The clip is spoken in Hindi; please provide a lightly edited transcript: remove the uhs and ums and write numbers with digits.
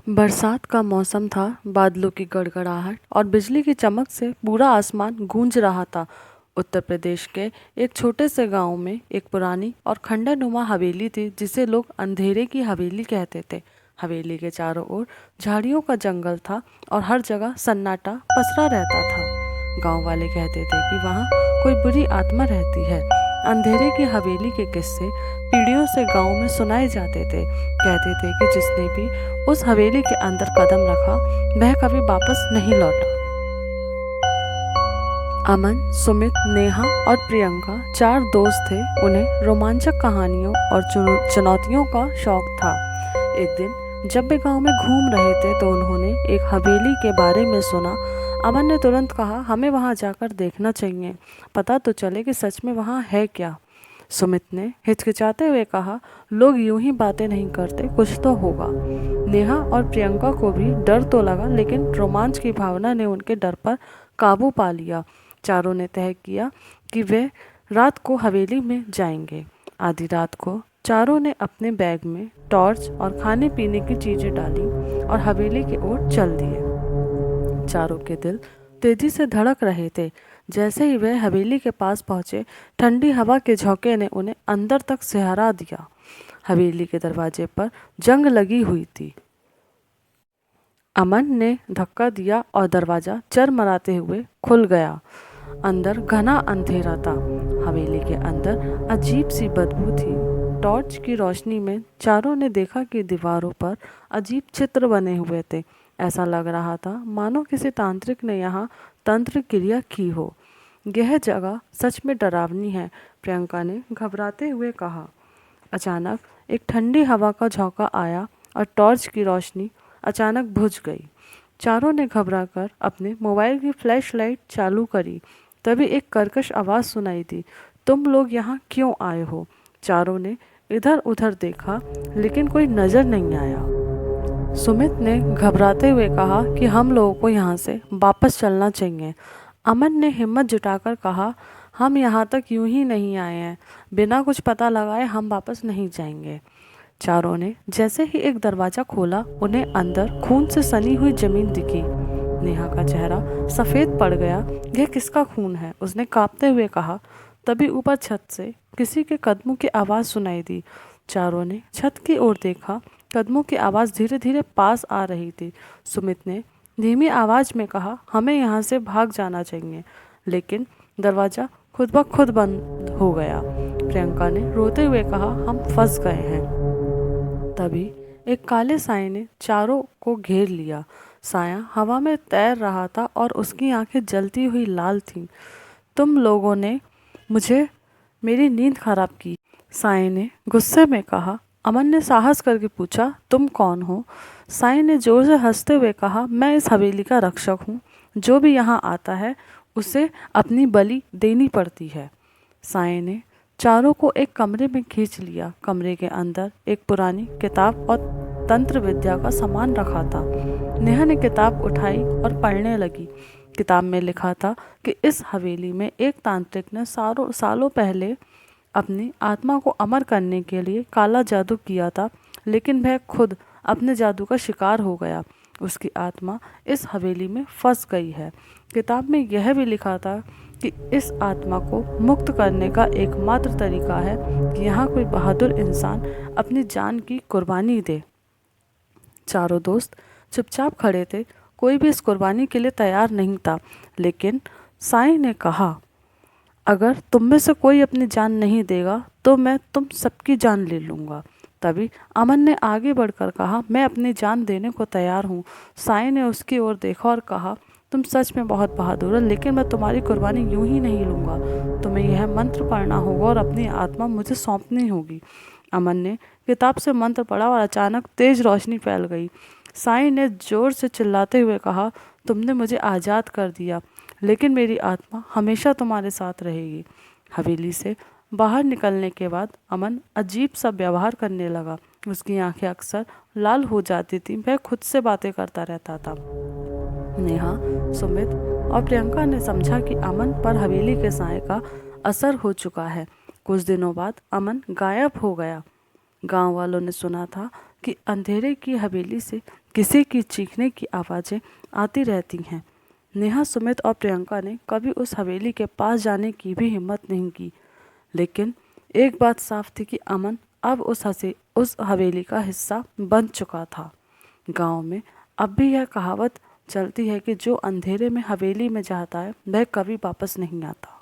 बरसात का मौसम था। बादलों की गड़गड़ाहट और बिजली की चमक से पूरा आसमान गूंज रहा था। उत्तर प्रदेश के एक छोटे से गांव में एक पुरानी और खंडरनुमा हवेली थी, जिसे लोग अंधेरे की हवेली कहते थे। हवेली के चारों ओर झाड़ियों का जंगल था और हर जगह सन्नाटा पसरा रहता था। गांव वाले कहते थे कि वहाँ कोई बुरी आत्मा रहती है। अंधेरे की हवेली के किस्से पीढ़ियों से गांव में सुनाए जाते थे। कहते थे कि जिसने भी उस हवेली के अंदर कदम रखा, वह कभी वापस नहीं लौटा। अमन, सुमित, नेहा और प्रियंका चार दोस्त थे। उन्हें रोमांचक कहानियों और चुनौतियों का शौक था। एक दिन जब वे गांव में घूम रहे थे तो उन्होंने एक हवेली के बारे में सुना। अमन ने तुरंत कहा, हमें वहां जाकर देखना चाहिए, पता तो चले कि सच में वहां है क्या। सुमित ने हिचकिचाते हुए कहा, लोग यूं ही बातें नहीं करते, कुछ तो होगा। नेहा और प्रियंका को भी डर तो लगा, लेकिन रोमांच की भावना ने उनके डर पर काबू पा लिया। चारों ने तय किया कि वे रात को हवेली में जाएंगे। आधी रात को चारों ने अपने बैग में टॉर्च और खाने पीने की चीजें डाली और हवेली की ओर चल दिए। चारों के दिल तेजी से धड़क रहे थे। जैसे ही वे हवेली के पास पहुंचे, ठंडी हवा के झोंके ने उन्हें अंदर तक सिहरा दिया। हवेली के दरवाजे पर जंग लगी हुई थी। अमन ने धक्का दिया और दरवाजा चरमराते हुए खुल गया। अंदर घना अंधेरा था। हवेली के अंदर अजीब सी बदबू थी। टॉर्च की रोशनी में चारों ने देखा कि दीवारों पर अजीब चित्र बने हुए थे। ऐसा लग रहा था मानो किसी तांत्रिक ने यहाँ तंत्र क्रिया की हो। यह जगह सच में डरावनी है, प्रियंका ने घबराते हुए कहा। अचानक एक ठंडी हवा का झोंका आया और टॉर्च की रोशनी अचानक बुझ गई। चारों ने घबराकर अपने मोबाइल की फ्लैश लाइट चालू करी। तभी एक कर्कश आवाज़ सुनाई दी, तुम लोग यहाँ क्यों आए हो? चारों ने इधर उधर देखा, लेकिन कोई नजर नहीं आया। सुमित ने घबराते हुए कहा कि हम लोगों को यहाँ से वापस चलना चाहिए। अमन ने हिम्मत जुटाकर कहा, हम यहाँ तक यूं ही नहीं आए हैं, बिना कुछ पता लगाए हम वापस नहीं जाएंगे। चारों ने जैसे ही एक दरवाजा खोला, उन्हें अंदर खून से सनी हुई जमीन दिखी। नेहा का चेहरा सफ़ेद पड़ गया। यह किसका खून है? उसने कांपते हुए कहा। तभी ऊपर छत से किसी के कदमों की आवाज़ सुनाई दी। चारों ने छत की ओर देखा। कदमों की आवाज़ धीरे धीरे पास आ रही थी। सुमित ने धीमी आवाज़ में कहा, हमें यहाँ से भाग जाना चाहिए, लेकिन दरवाज़ा खुद ब खुद बंद हो गया। प्रियंका ने रोते हुए कहा, हम फंस गए हैं। तभी एक काले साए ने चारों को घेर लिया। साया हवा में तैर रहा था और उसकी आंखें जलती हुई लाल थीं। तुम लोगों ने मुझे मेरी नींद खराब की, साए ने गुस्से में कहा। अमन ने साहस करके पूछा, तुम कौन हो? साए ने जोर से हंसते हुए कहा, मैं इस हवेली का रक्षक हूँ। जो भी यहाँ आता है उसे अपनी बलि देनी पड़ती है। साए ने चारों को एक कमरे में खींच लिया। कमरे के अंदर एक पुरानी किताब और तंत्र विद्या का सामान रखा था। नेहा ने किताब उठाई और पढ़ने लगी। किताब में लिखा था कि इस हवेली में एक तांत्रिक ने सालों पहले अपनी आत्मा को अमर करने के लिए काला जादू किया था, लेकिन वह खुद अपने जादू का शिकार हो गया। उसकी आत्मा इस हवेली में फंस गई है। किताब में यह भी लिखा था कि इस आत्मा को मुक्त करने का एकमात्र तरीका है कि यहाँ कोई बहादुर इंसान अपनी जान की कुर्बानी दे। चारों दोस्त चुपचाप खड़े थे। कोई भी इस कुर्बानी के लिए तैयार नहीं था। लेकिन साईं ने कहा, अगर तुम में से कोई अपनी जान नहीं देगा तो मैं तुम सबकी जान ले लूँगा। तभी अमन ने आगे बढ़कर कहा, मैं अपनी जान देने को तैयार हूँ। साईं ने उसकी ओर देखा और कहा, तुम सच में बहुत बहादुर हो, लेकिन मैं तुम्हारी कुर्बानी यूं ही नहीं लूँगा। तुम्हें यह मंत्र पढ़ना होगा और अपनी आत्मा मुझे सौंपनी होगी। अमन ने किताब से मंत्र पढ़ा और अचानक तेज रोशनी फैल गई। साईं ने जोर से चिल्लाते हुए कहा, तुमने मुझे आज़ाद कर दिया, लेकिन मेरी आत्मा हमेशा तुम्हारे साथ रहेगी। हवेली से बाहर निकलने के बाद अमन अजीब सा व्यवहार करने लगा। उसकी आंखें अक्सर लाल हो जाती थीं। वह खुद से बातें करता रहता था। नेहा, सुमित और प्रियंका ने समझा कि अमन पर हवेली के साए का असर हो चुका है। कुछ दिनों बाद अमन गायब हो गया। गांव वालों ने सुना था कि अंधेरे की हवेली से किसी की चीखने की आवाज़ें आती रहती हैं। नेहा, सुमित और प्रियंका ने कभी उस हवेली के पास जाने की भी हिम्मत नहीं की, लेकिन एक बात साफ थी कि अमन अब उस हवेली का हिस्सा बन चुका था। गांव में अब भी यह कहावत चलती है कि जो अंधेरे में हवेली में जाता है वह कभी वापस नहीं आता।